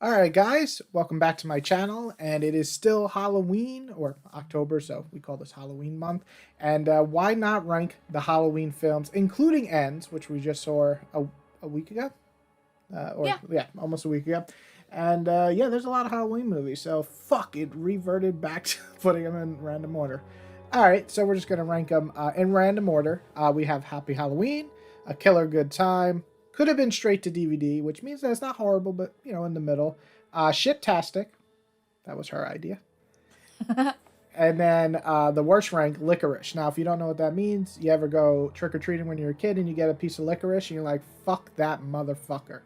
Alright guys, welcome back to my channel, and it is still Halloween, or October, so we call this Halloween month, and why not rank the Halloween films, including Ends, which we just saw a week ago? Yeah, almost a week ago. And yeah, there's a lot of Halloween movies, so fuck, it reverted back to putting them in random order. Alright, so we're just going to rank them in random order. We have Happy Halloween, A Killer Good Time, could have been straight to DVD, which means that it's not horrible, but, you know, in the middle. Shit-tastic. That was her idea. And then the worst rank, licorice. Now, if you don't know what that means, you ever go trick-or-treating when you're a kid and you get a piece of licorice and you're like, fuck that motherfucker.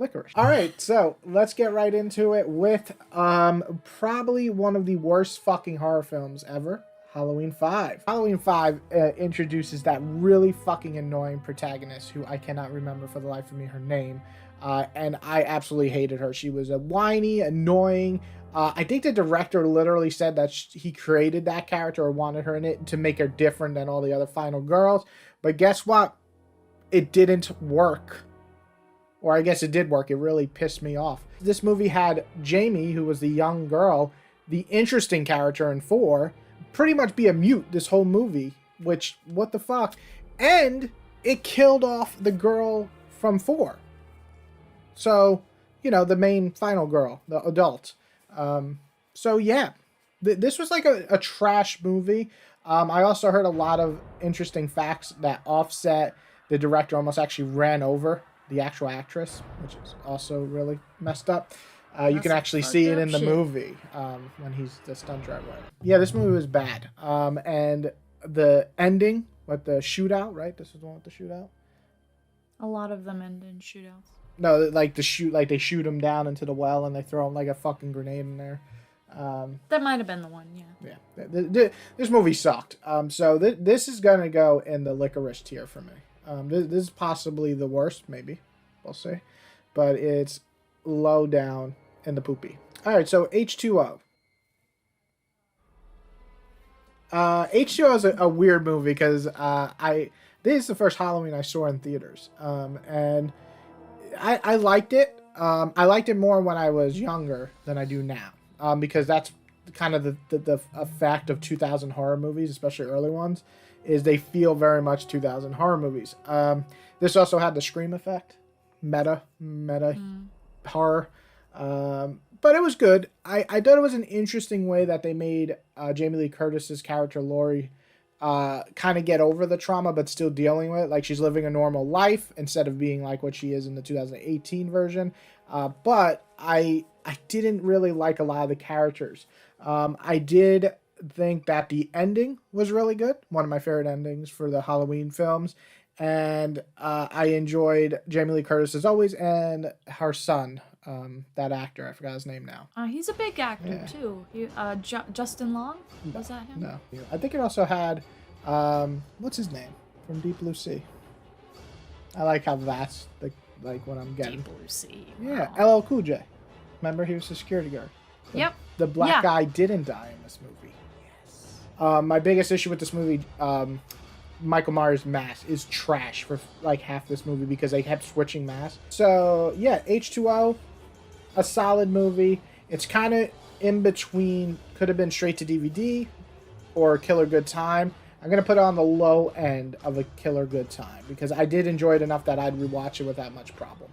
Licorice. All right, so let's get right into it with probably one of the worst fucking horror films ever. Halloween 5. Halloween 5 introduces that really fucking annoying protagonist who I cannot remember for the life of me her name. And I absolutely hated her. She was a whiny, annoying. I think the director literally said that he created that character or wanted her in it to make her different than all the other final girls. But guess what? It didn't work. Or I guess it did work. It really pissed me off. This movie had Jamie, who was the young girl, the interesting character in 4, pretty much be a mute this whole movie, which, what the fuck? And it killed off the girl from 4. So, you know, the main final girl, the adult. So yeah, this was like a trash movie. I also heard a lot of interesting facts that Offset, the director, almost actually ran over the actual actress, which is also really messed up. You can actually see it in the movie when he's the stunt driver. Yeah, this movie was bad. And the ending with the shootout, right? This is the one with the shootout. A lot of them end in shootouts. No, like they shoot him down into the well and they throw him like a fucking grenade in there. That might have been the one, yeah. Yeah, this movie sucked. So this is gonna go in the licorice tier for me. This is possibly the worst, maybe we'll see, but it's low down in the poopy. All right, so H2O. H2O is a weird movie because this is the first Halloween I saw in theaters, and I liked it. I liked it more when I was younger than I do now, because that's kind of the effect of 2000 horror movies, especially early ones, is they feel very much 2000 horror movies. This also had the Scream effect, meta horror. But it was good. I thought it was an interesting way that they made Jamie Lee Curtis's character Laurie kind of get over the trauma but still dealing with it. Like, she's living a normal life instead of being like what she is in the 2018 version. But I didn't really like a lot of the characters. I did think that the ending was really good. One of my favorite endings for the Halloween films. And I enjoyed Jamie Lee Curtis as always, and her son, that actor, I forgot his name now. He's a big actor too. Justin Long? Was that him? No. I think it also had, what's his name from Deep Blue Sea? I like how that's like what I'm getting. Deep Blue Sea. Yeah, LL Cool J. Remember, he was the security guard. Yep. The black guy didn't die in this movie. Yes. My biggest issue with this movie, Michael Myers' mask is trash for like half this movie because they kept switching masks. So yeah, H2O, a solid movie. It's kind of in between, could have been straight to DVD or Killer Good Time. I'm going to put it on the low end of a Killer Good Time because I did enjoy it enough that I'd rewatch it without much problem.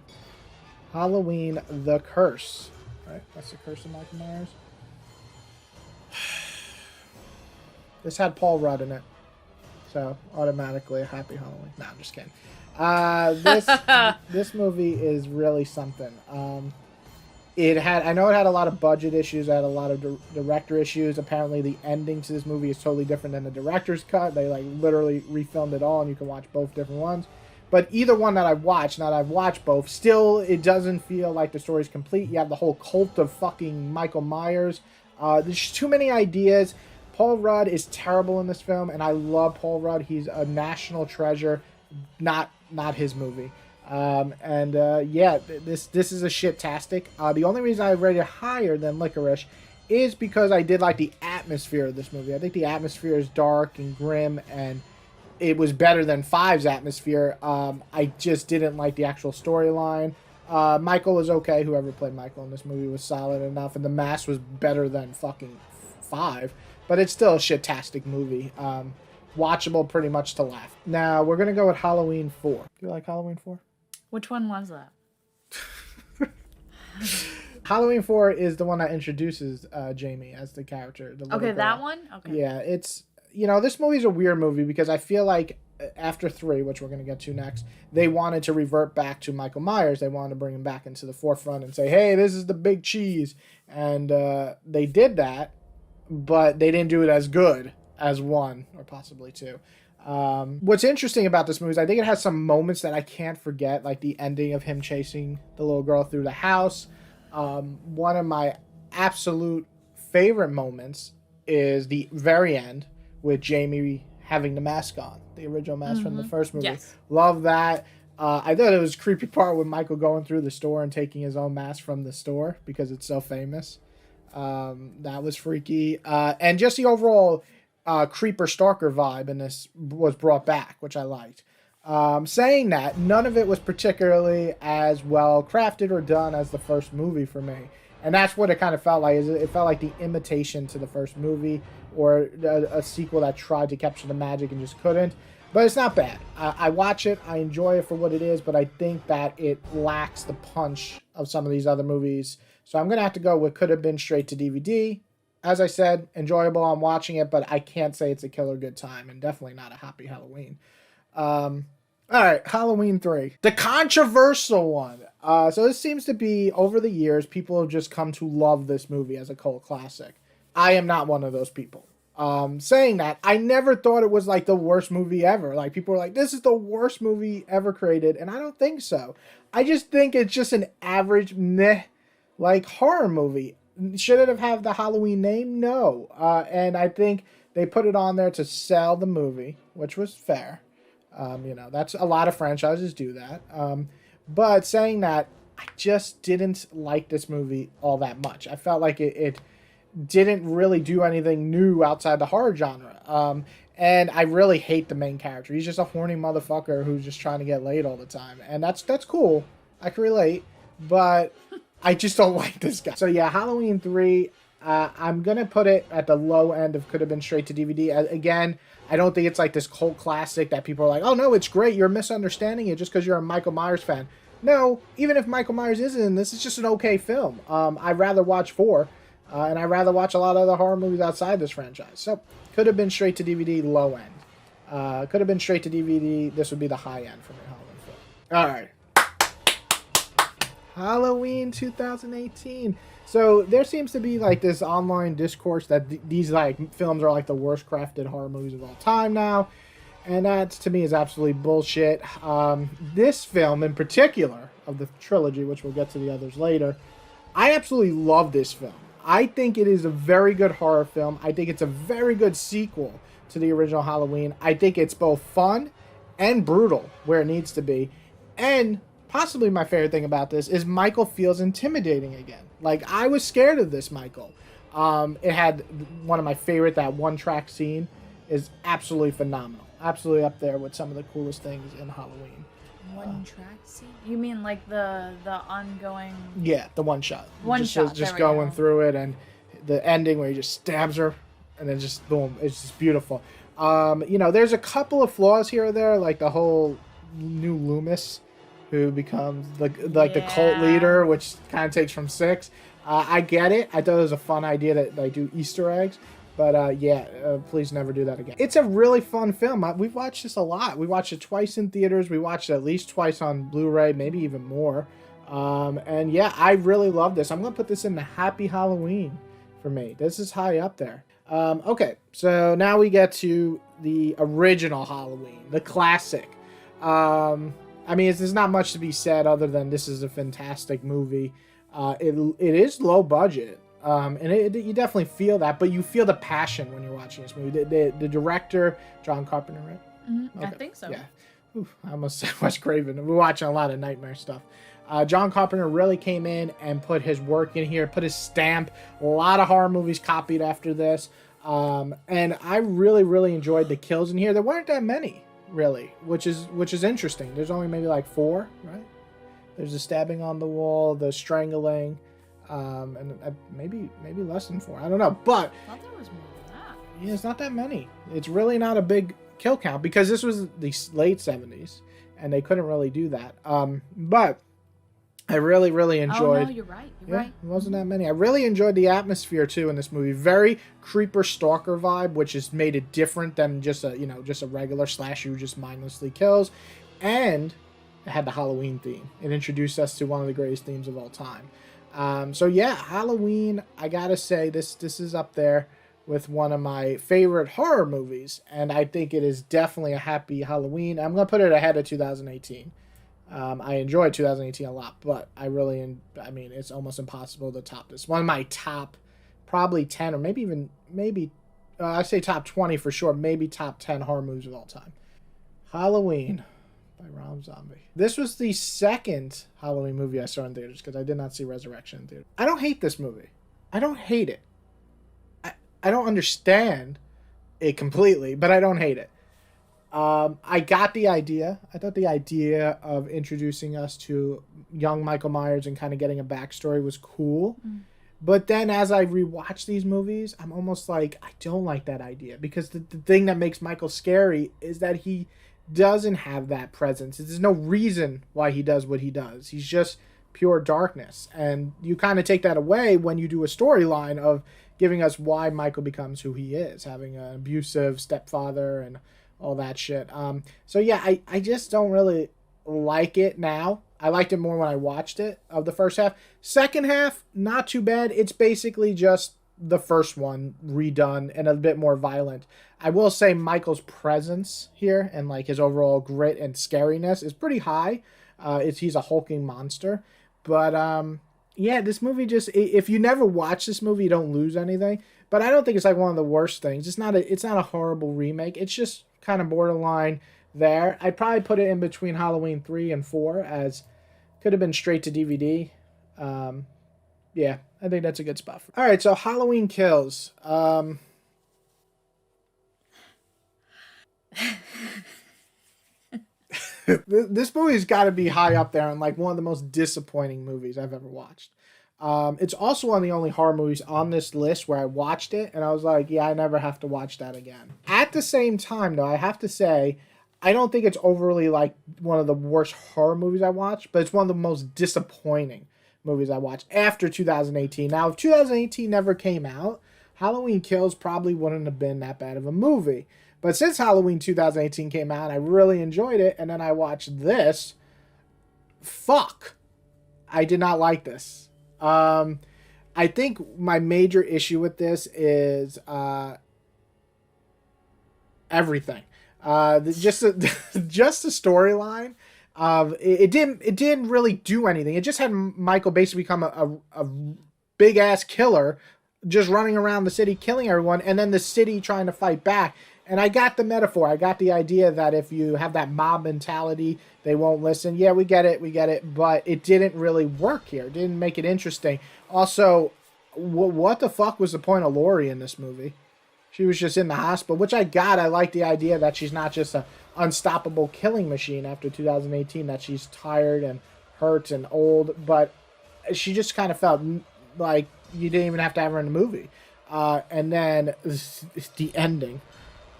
Halloween, The Curse. Right? That's The Curse of Michael Myers. This had Paul Rudd in it. So automatically a happy Halloween. No, I'm just kidding. This movie is really something. I know it had a lot of budget issues. It had a lot of director issues. Apparently, the ending to this movie is totally different than the director's cut. They like literally refilmed it all, and you can watch both different ones. But either one that I've watched, now that I've watched both, still it doesn't feel like the story's complete. You have the whole cult of fucking Michael Myers. There's too many ideas. Paul Rudd is terrible in this film, and I love Paul Rudd. He's a national treasure, not his movie. Yeah, this is a shit-tastic. The only reason I rated it higher than Licorice is because I did like the atmosphere of this movie. I think the atmosphere is dark and grim, and it was better than 5's atmosphere. I just didn't like the actual storyline. Michael was okay. Whoever played Michael in this movie was solid enough, and The Mask was better than fucking 5. But it's still a shit-tastic movie. Watchable pretty much to laugh. Now, we're going to go with Halloween 4. Do you like Halloween 4? Which one was that? Halloween 4 is the one that introduces Jamie as the character. The Okay, girl. that one? Okay. Yeah, it's... You know, this movie's a weird movie because I feel like after 3, which we're going to get to next, they wanted to revert back to Michael Myers. They wanted to bring him back into the forefront and say, hey, this is the big cheese. And they did that, but they didn't do it as good as 1 or possibly 2. What's interesting about this movie is I think it has some moments that I can't forget, like the ending of him chasing the little girl through the house. One of my absolute favorite moments is the very end with Jamie having the mask on, the original mask from the first movie. Yes. Love that. I thought it was a creepy part with Michael going through the store and taking his own mask from the store because it's so famous. That was freaky. And just the overall creeper stalker vibe in this was brought back, which I liked. Saying that, none of it was particularly as well crafted or done as the first movie for me. And that's what it kind of felt like. It felt like the imitation to the first movie, or a sequel that tried to capture the magic and just couldn't. But it's not bad. I watch it. I enjoy it for what it is, but I think that it lacks the punch of some of these other movies. So I'm going to have to go with could have been straight to DVD. As I said, enjoyable on watching it, but I can't say it's a killer good time, and definitely not a happy Halloween. All right, Halloween 3. The controversial one. So this seems to be, over the years, people have just come to love this movie as a cult classic. I am not one of those people. Saying that, I never thought it was like the worst movie ever. Like, people were like, this is the worst movie ever created, and I don't think so. I just think it's just an average, meh, like, horror movie. Should it have had the Halloween name? No. And I think they put it on there to sell the movie, which was fair. You know, that's a lot of franchises do that. But saying that, I just didn't like this movie all that much. I felt like it didn't really do anything new outside the horror genre. And I really hate the main character. He's just a horny motherfucker who's just trying to get laid all the time. And that's cool. I can relate. But I just don't like this guy. So yeah, Halloween 3, I'm going to put it at the low end of could have been straight to DVD. Again, I don't think it's like this cult classic that people are like, oh no, it's great. You're misunderstanding it just because you're a Michael Myers fan. No, even if Michael Myers isn't in this, it's just an okay film. I'd rather watch 4. And I'd rather watch a lot of other horror movies outside this franchise. So, could have been straight to DVD, low end. Could have been straight to DVD. This would be the high end for me, Halloween 4. Alright. Halloween 2018. So, there seems to be like this online discourse that these like films are like the worst crafted horror movies of all time now. And that, to me, is absolutely bullshit. This film, in particular, of the trilogy, which we'll get to the others later, I absolutely love this film. I think it is a very good horror film. I think it's a very good sequel to the original Halloween. I think it's both fun and brutal where it needs to be. And possibly my favorite thing about this is Michael feels intimidating again. Like, I was scared of this Michael. It had one of my favorite, that one-track scene is absolutely phenomenal. Absolutely up there with some of the coolest things in Halloween. One track scene? You mean like the ongoing... Yeah, the one shot. One shot, just going through it, and the ending where he just stabs her, and then just boom, it's just beautiful. You know, there's a couple of flaws here or there, like the whole new Loomis, who becomes the cult leader, which kind of takes from 6. I get it. I thought it was a fun idea that they do Easter eggs. But please never do that again. It's a really fun film. We've watched this a lot. We watched it twice in theaters. We watched it at least twice on Blu-ray, maybe even more. And yeah, I really love this. I'm going to put this in the Happy Halloween for me. This is high up there. Okay, so now we get to the original Halloween, the classic. I mean, there's not much to be said other than this is a fantastic movie. It is low budget. And you definitely feel that, but you feel the passion when you're watching this movie. The director, John Carpenter, right? Mm-hmm. Okay. I think so. Yeah. Oof, I almost said Wes Craven. We're watching a lot of Nightmare stuff. John Carpenter really came in and put his work in here, put his stamp. A lot of horror movies copied after this. And I really, really enjoyed the kills in here. There weren't that many, really, which is interesting. There's only maybe like 4, right? There's the stabbing on the wall, the strangling, and maybe less than 4. I don't know, but I thought there was more than that. yeah, it's not that many. It's really not a big kill count because this was the late 70s, and they couldn't really do that. But I really enjoyed. Oh no, you're right. You're right. It wasn't that many. I really enjoyed the atmosphere too in this movie. Very creeper stalker vibe, which has made it different than just a regular slasher who just mindlessly kills, and it had the Halloween theme. It introduced us to one of the greatest themes of all time. So yeah, Halloween. I gotta say this is up there with one of my favorite horror movies, and I think it is definitely a happy Halloween. I'm gonna put it ahead of 2018. I enjoyed 2018 a lot, but I mean, it's almost impossible to top this. One of my top, probably 10 or maybe I say top 20 for sure, maybe top 10 horror movies of all time. Halloween by Rob Zombie. This was the second Halloween movie I saw in theaters because I did not see Resurrection in theaters. I don't hate this movie. I don't hate it. I don't understand it completely, but I don't hate it. I got the idea. I thought the idea of introducing us to young Michael Myers and kind of getting a backstory was cool. Mm. But then as I rewatch these movies, I'm almost like, I don't like that idea. Because the thing that makes Michael scary is that he doesn't have that presence. There's no reason why he does what he does. He's just pure darkness. And you kind of take that away when you do a storyline of giving us why Michael becomes who he is. Having an abusive stepfather and all that shit. So yeah, I just don't really like it now. I liked it more when I watched it of the first half. Second half, not too bad. It's basically just the first one redone and a bit more violent. I will say Michael's presence here and like his overall grit and scariness is pretty high. He's a hulking monster. But yeah, this movie just, if you never watch this movie, you don't lose anything. But I don't think it's like one of the worst things. It's not a horrible remake. It's just kind of borderline there. I'd probably put it in between Halloween 3 and 4 as could have been straight to DVD. Yeah, I think that's a good spot. All right, so Halloween Kills. This movie's got to be high up there and like one of the most disappointing movies I've ever watched. It's also one of the only horror movies on this list where I watched it and I was like, yeah, I never have to watch that again. At the same time, though, I have to say, I don't think it's overly like one of the worst horror movies I watched, but it's one of the most disappointing movies I watched after 2018. Now, if 2018 never came out, Halloween Kills probably wouldn't have been that bad of a movie. But since Halloween 2018 came out, I really enjoyed it, and then I watched this. Fuck. I did not like this. I think my major issue with this is everything. Just the storyline. It didn't really do anything. It just had Michael basically become a big ass killer, just running around the city killing everyone, and then the city trying to fight back. And I got the metaphor. I got the idea that if you have that mob mentality, they won't listen. Yeah, we get it. But it didn't really work here. It didn't make it interesting. Also, what the fuck was the point of Laurie in this movie? She was just in the hospital, which I got. I like the idea that she's not just an unstoppable killing machine after 2018, that she's tired and hurt and old. But she just kind of felt like you didn't even have to have her in the movie. And then the ending.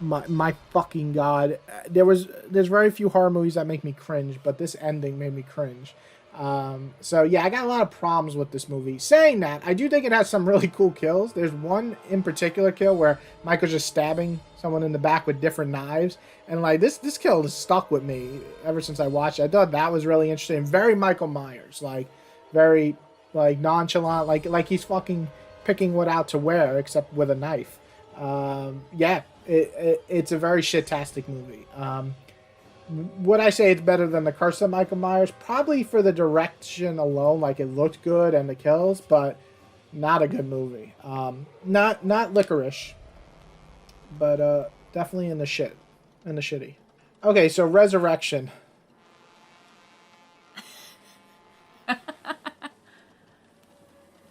My fucking God. There's very few horror movies that make me cringe, but this ending made me cringe. So yeah, I got a lot of problems with this movie. Saying that, I do think it has some really cool kills. There's one in particular kill where Michael's just stabbing someone in the back with different knives. And like this kill has stuck with me ever since I watched it. I thought that was really interesting. Very Michael Myers. Like very like nonchalant, like he's fucking picking what out to wear except with a knife. Yeah. It's a very shit-tastic movie. Would I say it's better than The Curse of Michael Myers? Probably for the direction alone, like it looked good and the kills, but not a good movie. Not licorice, but definitely in the shitty. Okay, so Resurrection.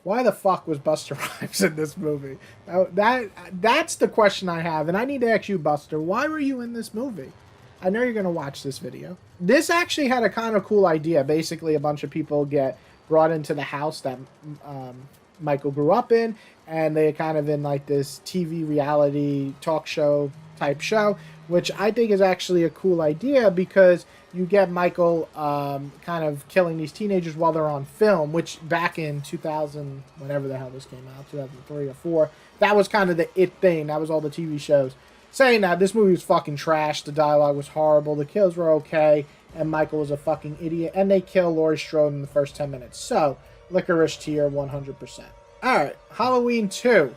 Why the fuck was Buster Rhymes in this movie? That's the question I have, and I need to ask you, Buster. Why were you in this movie? I know you're going to watch this video. This actually had a kind of cool idea. Basically, a bunch of people get brought into the house that Michael grew up in, and they're kind of in like this TV reality talk show type show, which I think is actually a cool idea because you get Michael kind of killing these teenagers while they're on film, which back in 2000, whenever the hell this came out, 2003 or 4, that was kind of the it thing. That was all the TV shows saying that this movie was fucking trash, the dialogue was horrible, the kills were okay, and Michael was a fucking idiot, and they kill Laurie Strode in the first 10 minutes. So, licorice tier 100%. Alright, Halloween 2.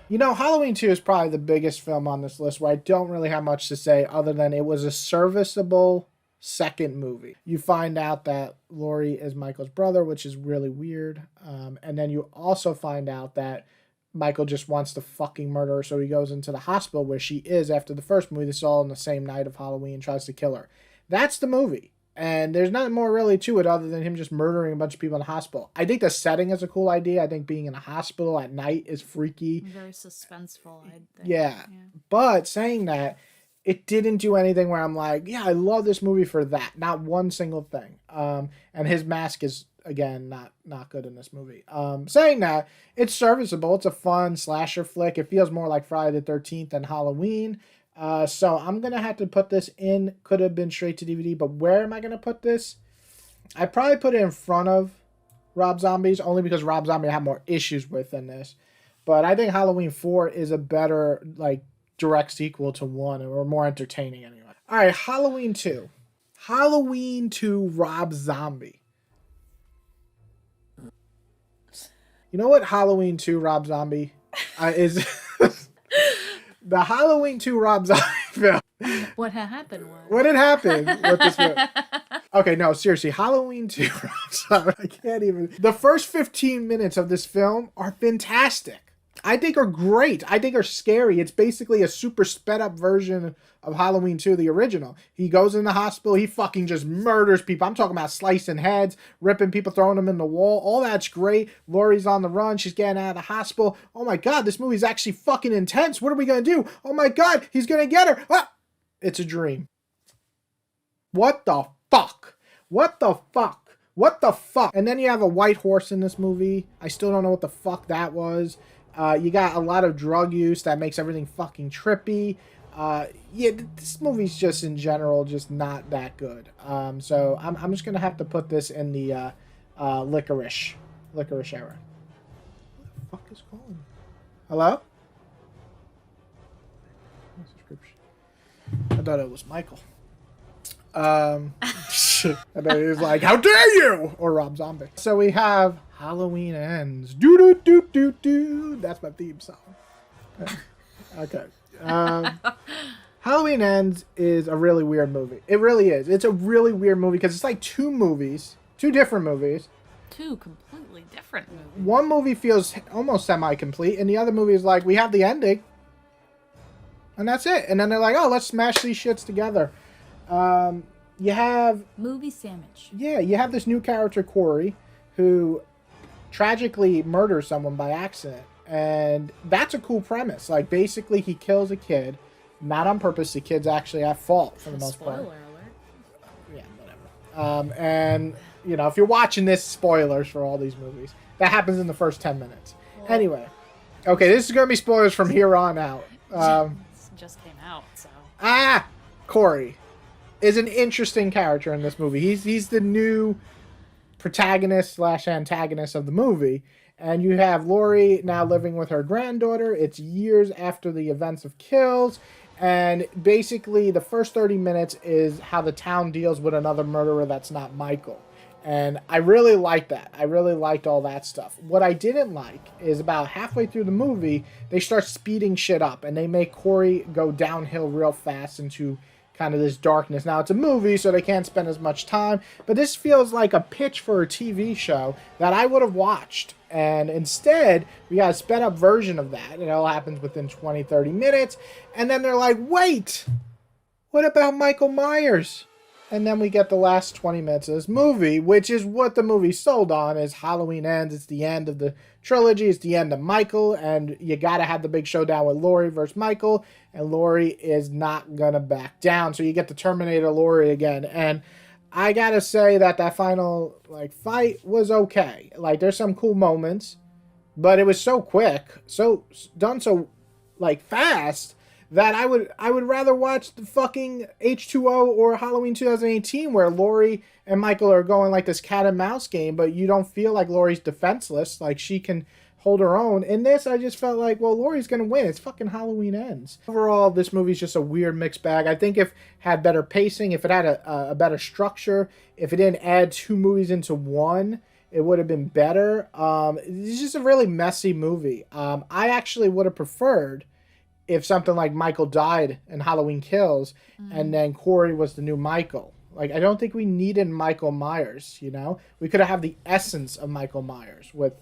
You know, Halloween 2 is probably the biggest film on this list where I don't really have much to say other than it was a serviceable second movie. You find out that Laurie is Michael's brother, which is really weird. And then you also find out that Michael just wants to fucking murder her, so he goes into the hospital where she is after the first movie. This is all on the same night of Halloween and tries to kill her. That's the movie. And there's nothing more really to it other than him just murdering a bunch of people in the hospital. I think the setting is a cool idea. I think being in a hospital at night is freaky. Very suspenseful, I think. Yeah. But saying that, it didn't do anything where I'm like, yeah, I love this movie for that. Not one single thing. And his mask is, again, not good in this movie. Saying that, it's serviceable. It's a fun slasher flick. It feels more like Friday the 13th than Halloween. So I'm going to have to put this in. Could have been straight to DVD, but where am I going to put this? I'd probably put it in front of Rob Zombie's, only because Rob Zombie I have more issues with than this. But I think Halloween 4 is a better, like, direct sequel to 1, or more entertaining anyway. All right, Halloween 2. Halloween 2 Rob Zombie. You know what Halloween 2 Rob Zombie is? The Halloween 2 Rob Zombie film. What had happened was... What had happened with this film? Okay, no, seriously. Halloween 2 Rob Zombie. I can't even... The first 15 minutes of this film are fantastic. I think are great. I think are scary. It's basically a super sped up version of Halloween 2, the original. He goes in the hospital. He fucking just murders people. I'm talking about slicing heads, ripping people, throwing them in the wall. All that's great. Laurie's on the run. She's getting out of the hospital. Oh my God, this movie's actually fucking intense. What are we going to do? Oh my God, he's going to get her. Ah! It's a dream. What the fuck? What the fuck? What the fuck? And then you have a white horse in this movie. I still don't know what the fuck that was. You got a lot of drug use that makes everything fucking trippy. Yeah, this movie's just in general just not that good. So I'm just gonna have to put this in the licorice era. Who the fuck is calling me? Hello? I thought it was Michael. And then he was like, "How dare you!" Or Rob Zombie. So we have Halloween Ends. Do do do do do. That's my theme song. Okay. Halloween Ends is a really weird movie. It really is. It's a really weird movie because it's like two different movies. Two completely different movies. One movie feels almost semi-complete, and the other movie is like, we have the ending, and that's it. And then they're like, oh, let's smash these shits together. You have... Movie sandwich. Yeah, you have this new character, Corey, who tragically murders someone by accident. And that's a cool premise. Like, basically, he kills a kid, not on purpose. The kid's actually at fault, for the most part. Spoiler alert. Yeah, whatever. And, you know, if you're watching this, spoilers for all these movies. That happens in the first 10 minutes. Well, anyway. Okay, this is going to be spoilers from here on out. This just came out, so... Corey is an interesting character in this movie. He's the new protagonist / antagonist of the movie. And you have Laurie now living with her granddaughter. It's years after the events of Kills. And basically the first 30 minutes is how the town deals with another murderer that's not Michael. And I really liked that. I really liked all that stuff. What I didn't like is about halfway through the movie, they start speeding shit up. And they make Corey go downhill real fast into kind of this darkness. Now, it's a movie, so they can't spend as much time. But this feels like a pitch for a TV show that I would have watched. And instead, we got a sped up version of that. It all happens within 20, 30 minutes. And then they're like, wait, what about Michael Myers? And then we get the last 20 minutes of this movie, which is what the movie sold on, is Halloween ends. It's the end of the trilogy. It's the end of Michael, and you got to have the big showdown with Laurie versus Michael, and Laurie is not going to back down. So you get the Terminator Laurie again, and I got to say that that final fight was okay. Like, there's some cool moments, but it was so quick, so done so fast, that I would rather watch the fucking H2O or Halloween 2018, where Laurie and Michael are going like this cat and mouse game, but you don't feel like Laurie's defenseless. Like, she can hold her own. In this, I just felt like, well, Laurie's gonna win. It's fucking Halloween Ends. Overall, this movie's just a weird mixed bag. I think if it had better pacing, if it had a better structure, if it didn't add two movies into one, it would have been better. It's just a really messy movie. I actually would have preferred if something like Michael died in Halloween Kills, and then Corey was the new Michael. Like, I don't think we needed Michael Myers, you know? We could have the essence of Michael Myers with,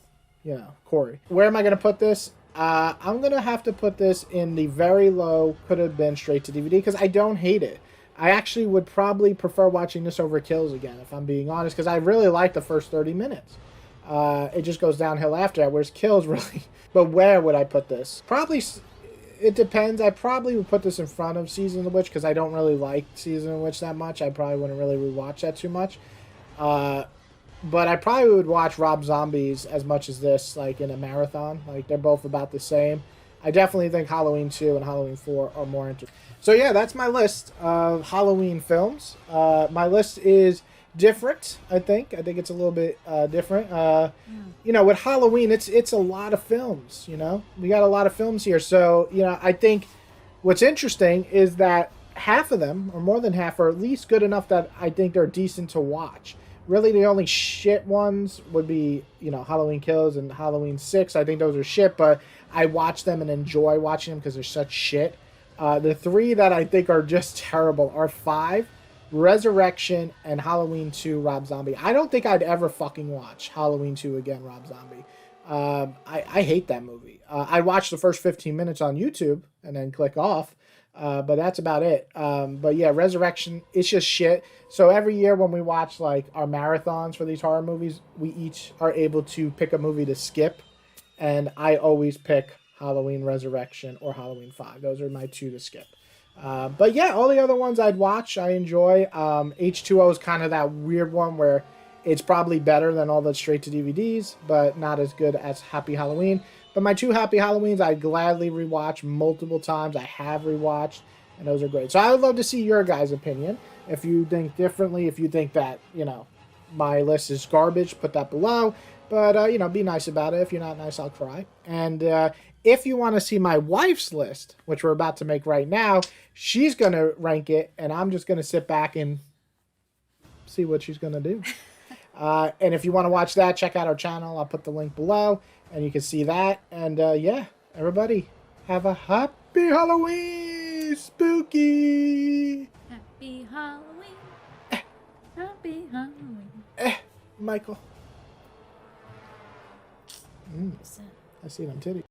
you know, Corey. Where am I going to put this? I'm going to have to put this in the very low, could have been straight to DVD, because I don't hate it. I actually would probably prefer watching this over Kills again, if I'm being honest, because I really like the first 30 minutes. It just goes downhill after that, whereas Kills really... But where would I put this? Probably... It depends. I probably would put this in front of Season of the Witch, because I don't really like Season of the Witch that much. I probably wouldn't really rewatch that too much. But I probably would watch Rob Zombie's as much as this, like, in a marathon. Like, they're both about the same. I definitely think Halloween 2 and Halloween 4 are more interesting. So, yeah, that's my list of Halloween films. My list is different, I think. I think it's a little bit different. You know, with Halloween, it's a lot of films, you know? We got a lot of films here. So, you know, I think what's interesting is that half of them, or more than half, are at least good enough that I think they're decent to watch. Really, the only shit ones would be, you know, Halloween Kills and Halloween 6. I think those are shit, but I watch them and enjoy watching them because they're such shit. The three that I think are just terrible are 5, Resurrection, and Halloween 2 Rob Zombie. I don't think I'd ever fucking watch Halloween 2 again, Rob Zombie. I hate that movie. I watched the first 15 minutes on YouTube and then click off. But that's about it. But yeah, Resurrection, it's just shit. So every year when we watch like our marathons for these horror movies, we each are able to pick a movie to skip. And I always pick Halloween Resurrection or Halloween 5. Those are my two to skip. But yeah, all the other ones I'd watch, I enjoy. H2O is kind of that weird one where it's probably better than all the straight to DVDs, but not as good as Happy Halloween. But my two Happy Halloweens, I'd gladly rewatch multiple times. I have rewatched, and those are great. So I would love to see your guys' opinion. If you think differently, if you think that, you know, my list is garbage, put that below. But, you know, be nice about it. If you're not nice, I'll cry. And if you want to see my wife's list, which we're about to make right now, she's going to rank it, and I'm just going to sit back and see what she's going to do. And if you want to watch that, check out our channel. I'll put the link below, and you can see that. And, yeah, everybody, have a happy Halloween! Spooky! Happy Halloween. Happy Halloween. Michael. I see them titties.